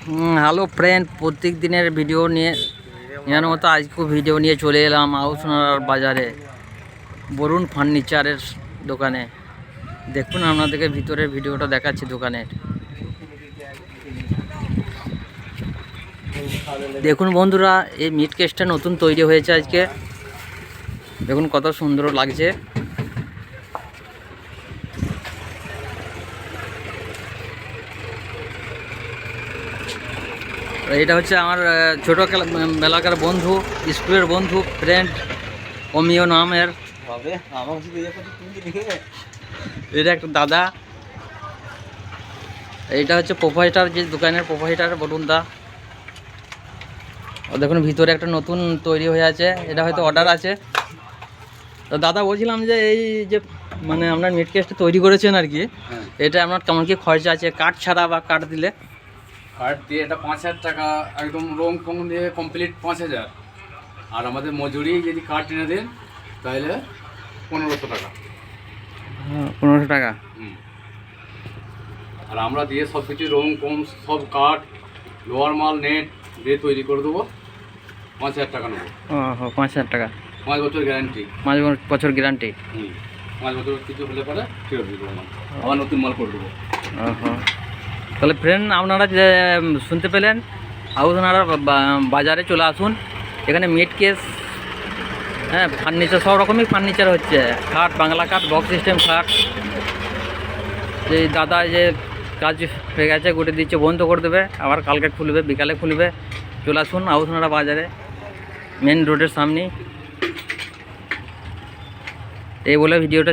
Hello friend, প্রত্যেক দিনের video নিয়ে জানার মতো আজকেও ভিডিও নিয়ে চলে এলাম আউসনার বাজারে বরুণ ফার্নিচারের দোকানে। দেখুন, আপনাদেরকে ভিতরের ভিডিওটা দেখাচ্ছি দোকানের। দেখুন বন্ধুরা, এই মিট কেসটা নতুন তৈরি হয়েছে আজকে। দেখুন কত সুন্দর লাগছে। এটা হচ্ছে আমার ছোটো বেলাকার বন্ধু, স্কুলের বন্ধু, ফ্রেন্ড অমিয় নামের। এটা একটা দাদা। এইটা হচ্ছে প্রোপাইটার, যে দোকানের প্রোপাইটার বলুন দা। দেখুন ভিতরে একটা নতুন তৈরি হয়ে আছে, এটা হয়তো অর্ডার আছে। তো দাদা বলছিলাম যে এই যে মানে আপনার মিট কেসটা তৈরি করেছেন আর কি, এটা আপনার কেমন কি খরচা আছে কাঠ ছাড়া বা কাঠ দিলে? কাঠ দিয়ে এটা 5,000 টাকা, একদম রং ফং দিয়ে কমপ্লিট 5,000। আর আমাদের মজুরি যদি কাঠ এনে দেন তাহলে 1,500 টাকা। 1500 টাকা। আর আমরা দিয়ে সব কিছু রং কম সব কাঠ লোহার মাল নেট দিয়ে তৈরি করে দেবো। 5,000 টাকা নেবো। ও 5000 টাকা। 5 বছর গ্যারান্টি। 5 বছর গ্যারান্টি। 5 বছর কিছু হলে পরে ফেরত দিয়ে দেবো মাল, আবার নতুন মাল করে দেবো। তাহলে ফ্রেন্ড, আপনারা যে শুনতে পেলেন, আপনারা বাজারে চলে আসুন। এখানে মিট কেস, হ্যাঁ, ফার্নিচার সব রকমই ফার্নিচার হচ্ছে। খাট, বাংলা খাট, বক্স সিস্টেম খাট। যে দাদা যে কাজ হয়ে গেছে, গোটে দিচ্ছে, বন্ধ করে দেবে, আবার কালকে খুলবে, বিকালে খুলবে। চলে আসুন আউসনারা বাজারে, মেন রোডের সামনেই। এই বলে ভিডিওটা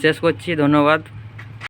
শেষ করছি। ধন্যবাদ।